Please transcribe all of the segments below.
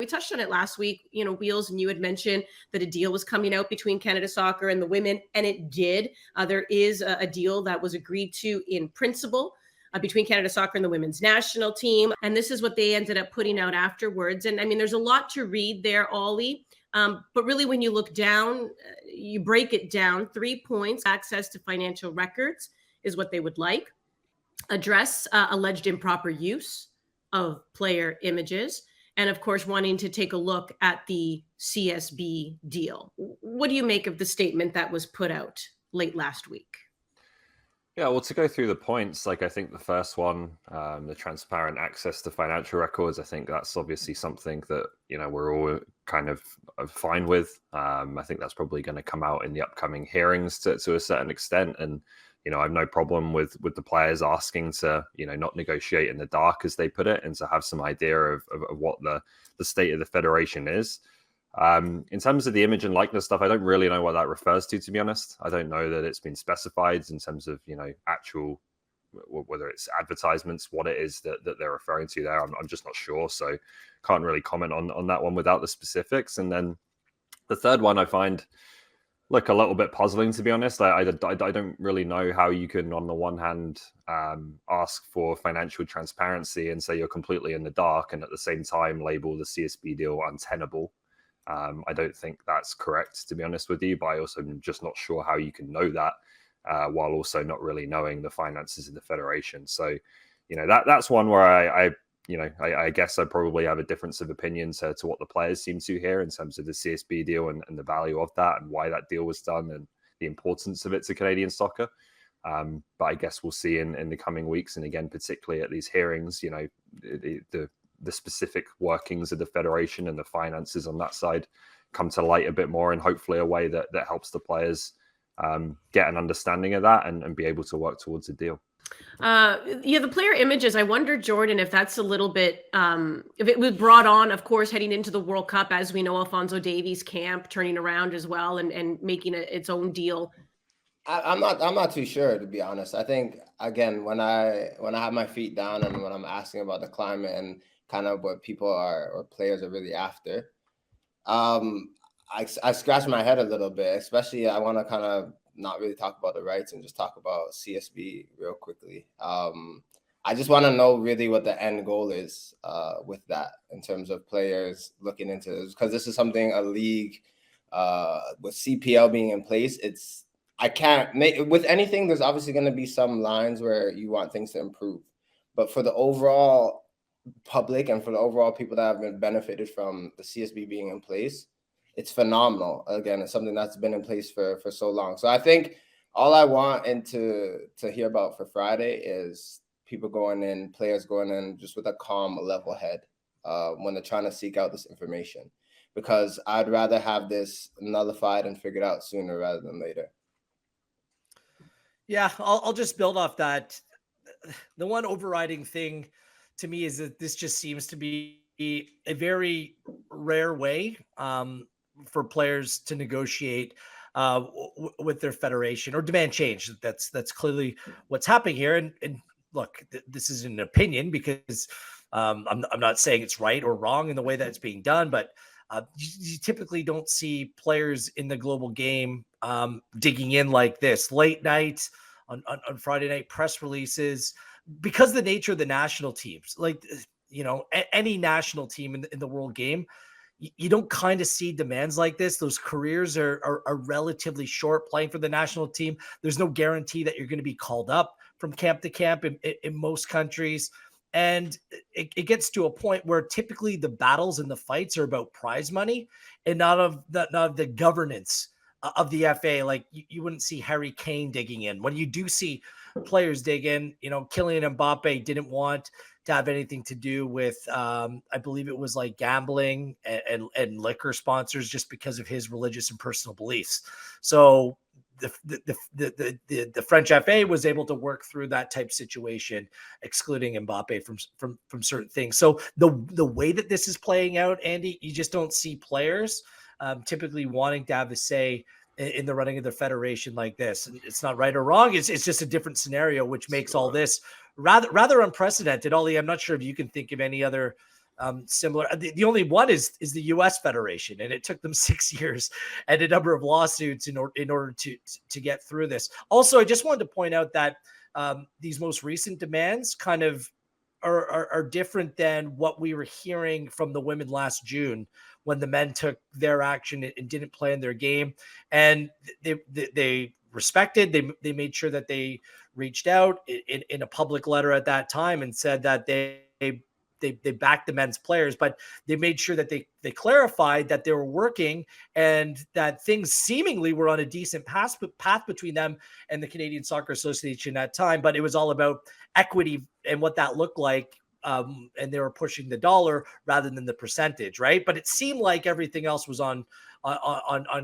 touched on it last week, Wheels, and you had mentioned that a deal was coming out between Canada Soccer and the women, and it did. There is a deal that was agreed to in principle between Canada Soccer and the women's national team. And this is what they ended up putting out afterwards. And I mean, there's a lot to read there, Ollie. But really, when you look down, you break it down, 3 points. Access to financial records is what they would like. Address alleged improper use of player images. And of course, wanting to take a look at the CSB deal. What do you make of the statement that was put out late last week? Yeah, well, to go through the points, I think the first one, the transparent access to financial records, I think that's obviously something that, we're all kind of fine with. I think that's probably going to come out in the upcoming hearings to a certain extent. And, I have no problem with the players asking to, not negotiate in the dark, as they put it, and to have some idea of what the state of the federation is. In terms of the image and likeness stuff, I don't really know what that refers to be honest. I don't know that it's been specified in terms of, actual, whether it's advertisements, what it is that they're referring to there. I'm just not sure. So can't really comment on that one without the specifics. And then the third one I find, a little bit puzzling, to be honest. I don't really know how you can, on the one hand, ask for financial transparency and say you're completely in the dark, and at the same time label the CSB deal untenable. I don't think that's correct, to be honest with you, but I also am just not sure how you can know that while also not really knowing the finances of the federation. So, that's one where I guess I probably have a difference of opinion to what the players seem to here in terms of the CSB deal and the value of that and why that deal was done and the importance of it to Canadian soccer. But I guess we'll see in the coming weeks, and again, particularly at these hearings, the specific workings of the federation and the finances on that side come to light a bit more, and hopefully a way that helps the players get an understanding of that and be able to work towards a deal. The player images, I wonder, Jordan, if that's a little bit, if it was brought on, of course, heading into the World Cup, as we know, Alphonso Davies' camp turning around as well and making its own deal. I'm not too sure, to be honest. I think, again, when I have my feet down and when I'm asking about the climate and kind of what people are or players are really after, I scratch my head a little bit, especially I want to kind of not really talk about the rights and just talk about CSB real quickly. I just want to know really what the end goal is with that in terms of players looking into this, because this is something a league with CPL being in place. I can't make with anything. There's obviously going to be some lines where you want things to improve, but for the overall public and for the overall people that have been benefited from the CSB being in place, it's phenomenal. Again, it's something that's been in place for so long. So I think all I want to hear about for Friday is people going in, players going in just with a calm, level head when they're trying to seek out this information, because I'd rather have this nullified and figured out sooner rather than later. Yeah, I'll just build off that. The one overriding thing to me is that this just seems to be a very rare way for players to negotiate with their federation or demand change. That's clearly what's happening here. And look, this is an opinion because I'm not saying it's right or wrong in the way that it's being done, but you typically don't see players in the global game digging in like this late night on Friday night press releases, because the nature of the national teams, like, any national team in the world game, you don't kind of see demands like this. Those careers are relatively short playing for the national team. There's no guarantee that you're going to be called up from camp to camp in most countries. And it gets to a point where typically the battles and the fights are about prize money and not of the governance of the FA. Like you wouldn't see Harry Kane digging in. When you do see players dig in, Kylian Mbappe didn't want to have anything to do with, I believe it was like gambling and liquor sponsors just because of his religious and personal beliefs. So the French FA was able to work through that type of situation, excluding Mbappe from certain things. So the way that this is playing out, Andy, you just don't see players typically wanting to have a say in the running of the federation like this. It's not right or wrong. It's just a different scenario, which makes all this rather unprecedented. Ollie, I'm not sure if you can think of any other similar. The only one is the U.S. Federation, and it took them 6 years and a number of lawsuits in order to get through this. Also, I just wanted to point out that these most recent demands kind of are different than what we were hearing from the women last June, when the men took their action and didn't play in their game. And they respected, they made sure that they reached out in a public letter at that time and said that they backed the men's players, but they made sure that they clarified that they were working and that things seemingly were on a decent path between them and the Canadian Soccer Association at that time. But it was all about equity and what that looked like. And they were pushing the dollar rather than the percentage, right? But it seemed like everything else was on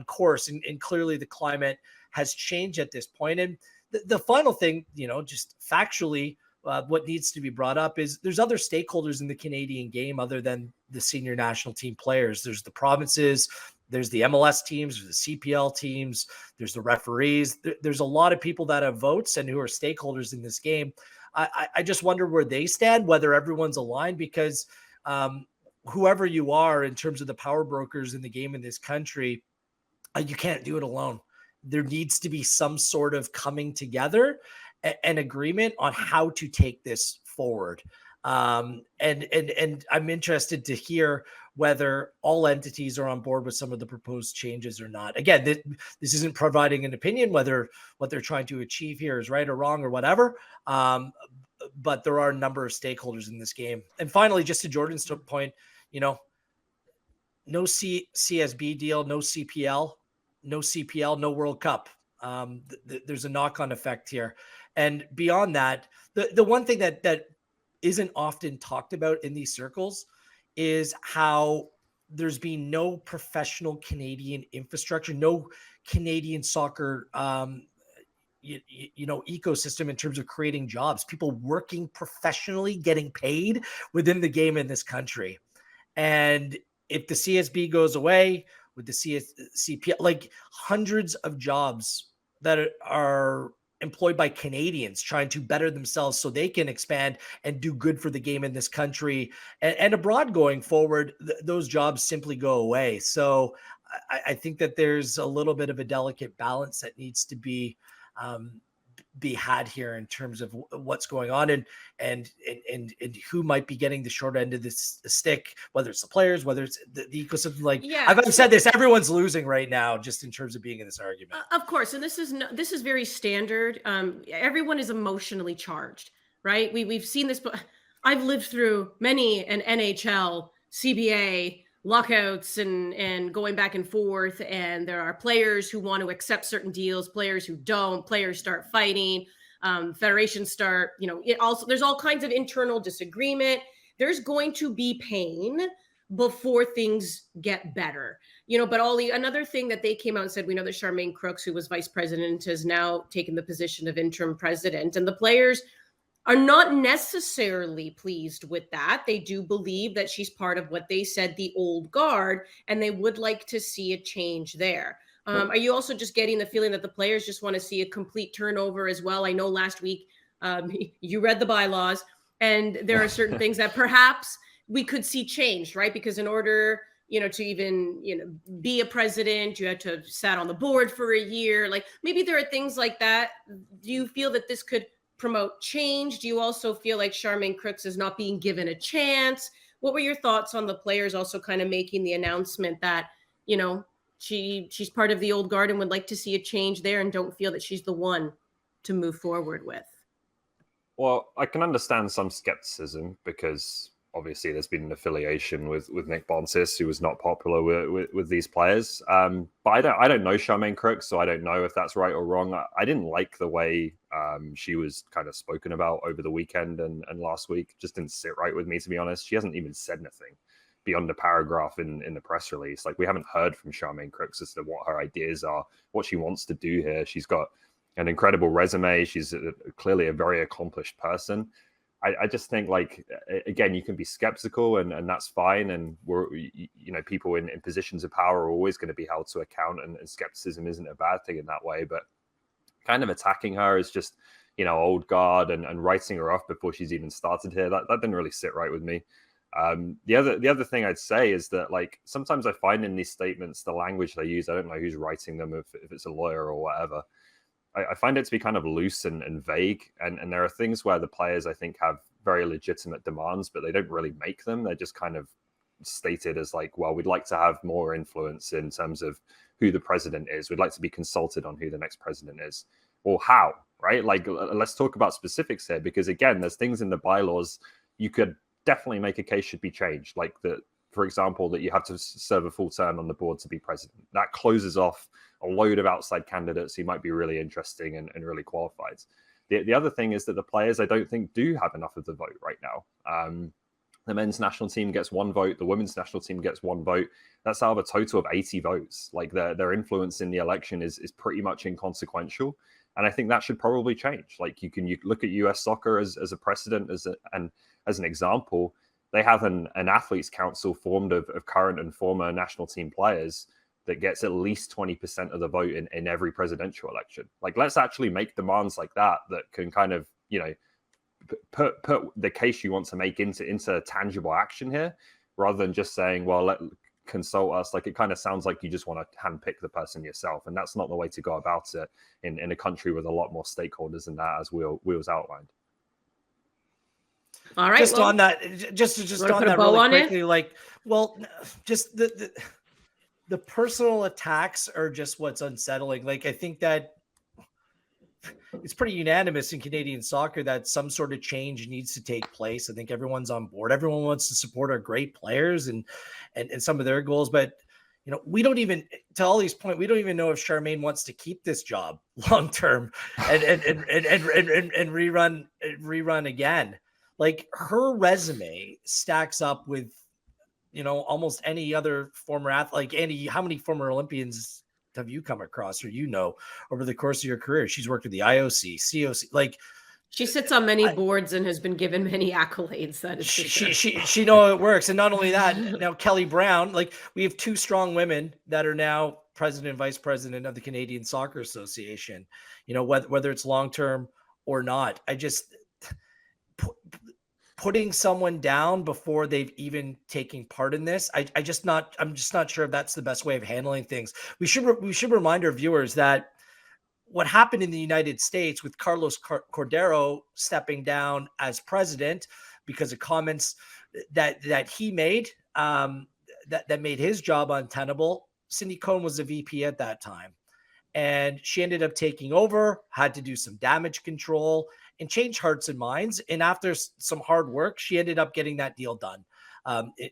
course, and clearly the climate has changed at this point. And the final thing, just factually, what needs to be brought up is there's other stakeholders in the Canadian game other than the senior national team players. There's the provinces, there's the MLS teams, there's the CPL teams, there's the referees. There's a lot of people that have votes and who are stakeholders in this game. I just wonder where they stand, whether everyone's aligned, because whoever you are in terms of the power brokers in the game in this country, you can't do it alone. There needs to be some sort of coming together, an agreement on how to take this forward. And I'm interested to hear whether all entities are on board with some of the proposed changes or not. Again, this isn't providing an opinion whether what they're trying to achieve here is right or wrong or whatever. But there are a number of stakeholders in this game. And finally, just to Jordan's point, no CSB deal, no CPL, no World Cup. There's a knock-on effect here. And beyond that, the one thing that isn't often talked about in these circles is how there's been no professional Canadian infrastructure, no Canadian soccer, ecosystem in terms of creating jobs, people working professionally, getting paid within the game in this country. And if the CSB goes away with the CPL, like hundreds of jobs that are employed by Canadians trying to better themselves so they can expand and do good for the game in this country and abroad going forward, those jobs simply go away. So I think that there's a little bit of a delicate balance that needs to be had here in terms of what's going on and who might be getting the short end of this stick, whether it's the players, whether it's the ecosystem. Like, yeah, I've said this, everyone's losing right now just in terms of being in this argument. Of course. And this is very standard. Everyone is emotionally charged, right? We've seen this, but I've lived through many an NHL, CBA, lockouts and going back and forth. And there are players who want to accept certain deals, players who don't, players start fighting, federations start, there's all kinds of internal disagreement. There's going to be pain before things get better, but Ollie, another thing that they came out and said, we know that Charmaine Crooks, who was vice president, has now taken the position of interim president, and the players are not necessarily pleased with that. They do believe that she's part of what they said, the old guard, and they would like to see a change there. Are you also just getting the feeling that the players just want to see a complete turnover as well? I know last week you read the bylaws, and there are certain things that perhaps we could see changed, right? Because in order, to even, be a president, you had to have sat on the board for a year. Like, maybe there are things like that. Do you feel that this could promote change? Do you also feel like Charmaine Crooks is not being given a chance? What were your thoughts on the players also kind of making the announcement that, she's part of the old guard and would like to see a change there and don't feel that she's the one to move forward with? Well, I can understand some skepticism because obviously there's been an affiliation with Nick Bonsis, who was not popular with these players. But I don't know Charmaine Crooks, so I don't know if that's right or wrong. I didn't like the way she was kind of spoken about over the weekend and last week. Just didn't sit right with me, to be honest. She hasn't even said anything beyond a paragraph in the press release. Like, we haven't heard from Charmaine Crooks as to what her ideas are, what she wants to do here. She's got an incredible resume. She's clearly a very accomplished person. I just think, like, again, you can be skeptical and that's fine. And people in positions of power are always going to be held to account, and skepticism isn't a bad thing in that way. But kind of attacking her as just, old guard and writing her off before she's even started here, that didn't really sit right with me. The other thing I'd say is that, like, sometimes I find in these statements, the language they use, I don't know who's writing them, if it's a lawyer or whatever, I find it to be kind of loose and vague. And there are things where the players, I think, have very legitimate demands, but they don't really make them. They're just kind of stated as like, well, we'd like to have more influence in terms of who the president is. We'd like to be consulted on who the next president is, or how, right? Like, let's talk about specifics here, because again, there's things in the bylaws you could definitely make a case should be changed. Like that, for example, that you have to serve a full term on the board to be president. That closes off a load of outside candidates who might be really interesting and really qualified. The other thing is that the players, I don't think, do have enough of the vote right now. The men's national team gets 1 vote. The women's national team gets 1 vote. That's out of a total of 80 votes. Like their influence in the election is pretty much inconsequential. And I think that should probably change. Like you look at US soccer as a precedent, as an example. They have an athletes council formed of current and former national team players that gets at least 20% of the vote in every presidential election. Like, let's actually make demands like that can kind of, you know, put the case you want to make into tangible action here, rather than just saying, well, consult us. Like, it kind of sounds like you just want to handpick the person yourself, and that's not the way to go about it in a country with a lot more stakeholders than that, as Wheels outlined. All right. Just on that, just on that really quickly, like, well, just the personal attacks are just what's unsettling. Like, I think that it's pretty unanimous in Canadian soccer that some sort of change needs to take place. I think everyone's on board. Everyone wants to support our great players and some of their goals. But, you know, we don't even, to Ollie's point, we don't even know if Charmaine wants to keep this job long term and rerun again. Like, her resume stacks up with, you know, almost any other former athlete. Like, Andi, how many former Olympians have you come across, or, you know, over the course of your career? She's worked with the IOC, COC, like, she sits on many boards and has been given many accolades. That is she know it works. And not only that, now Kelly Brown, like, we have 2 strong women that are now president and vice president of the Canadian Soccer Association, you know, whether it's long-term or not. I just putting someone down before they've even taken part in this, I'm just not sure if that's the best way of handling things. We should remind our viewers that what happened in the United States with Carlos Cordero stepping down as president because of comments that he made, that made his job untenable. Cindy Cohn was the VP at that time, and she ended up taking over, had to do some damage control and change hearts and minds. And after some hard work, she ended up getting that deal done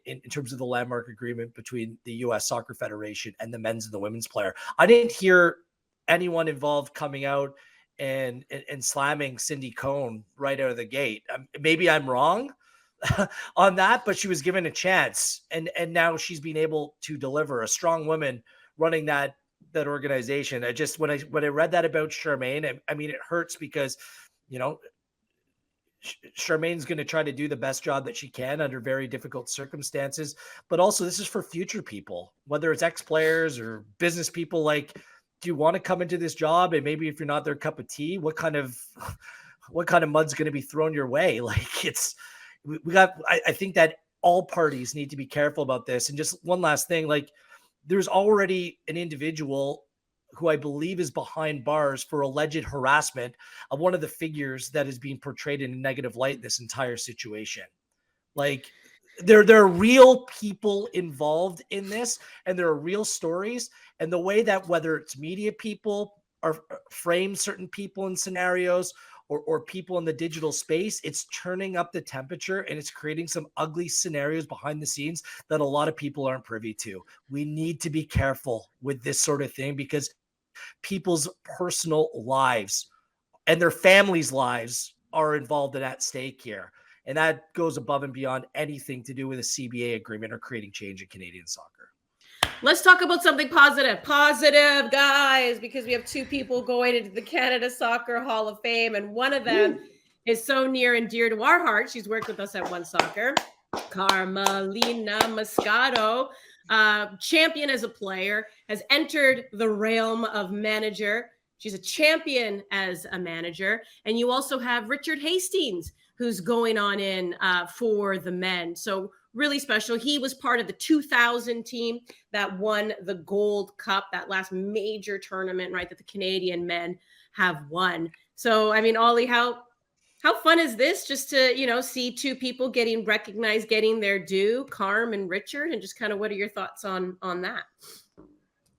in terms of the landmark agreement between the U.S. Soccer Federation and the men's and the women's player. I didn't hear anyone involved coming out and slamming Cindy Cohn right out of the gate. Maybe I'm wrong on that, but she was given a chance, and now she's been able to deliver. A strong woman running that organization. When I read that about Charmaine, I mean, it hurts because, you know, Charmaine's going to try to do the best job that she can under very difficult circumstances, but also this is for future people, whether it's ex-players or business people. Like, do you want to come into this job? And maybe if you're not their cup of tea, what kind of mud's going to be thrown your way? Like, I think that all parties need to be careful about this. And just one last thing, like, there's already an individual who I believe is behind bars for alleged harassment of one of the figures that is being portrayed in a negative light in this entire situation. Like, there are real people involved in this, and there are real stories. And the way that, whether it's media people or frame certain people in scenarios or people in the digital space, it's turning up the temperature, and it's creating some ugly scenarios behind the scenes that a lot of people aren't privy to. We need to be careful with this sort of thing, because people's personal lives and their families' lives are involved and at stake here. And that goes above and beyond anything to do with a CBA agreement or creating change in Canadian soccer. Let's talk about something positive, guys, because we have 2 people going into the Canada Soccer Hall of Fame, and one of them is so near and dear to our heart. She's worked with us at OneSoccer. Carmelina Moscato, champion as a player, has entered the realm of manager. She's a champion as a manager. And you also have Richard Hastings, who's going on in for the men. So really special. He was part of the 2000 team that won the Gold Cup, that last major tournament, right, that the Canadian men have won. So, I mean, Ollie, how fun is this, just to, you know, see two people getting recognized, getting their due, Carm and Richard, and just kind of what are your thoughts on that?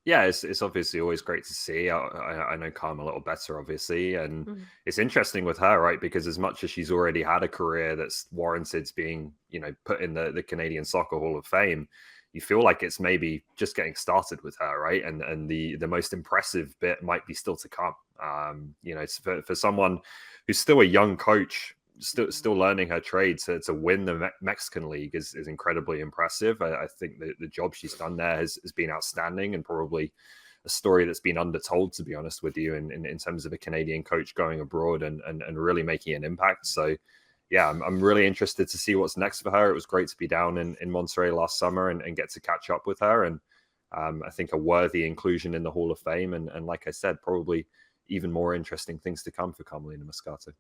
Yeah, it's obviously always great to see. I know Carm a little better, obviously, and it's interesting with her, right? Because as much as she's already had a career that's warranted being, you know, put in the Canadian Soccer Hall of Fame, you feel like it's maybe just getting started with her, right? And the most impressive bit might be still to come. You know, it's for someone who's still a young coach, still learning her trade, to win the Mexican League is incredibly impressive. I think the job she's done there has been outstanding, and probably a story that's been undertold, to be honest with you, in terms of a Canadian coach going abroad and really making an impact. So yeah, I'm really interested to see what's next for her. It was great to be down in Monterrey last summer and get to catch up with her. And I think a worthy inclusion in the Hall of Fame. And like I said, probably even more interesting things to come for Carmelina Moscato.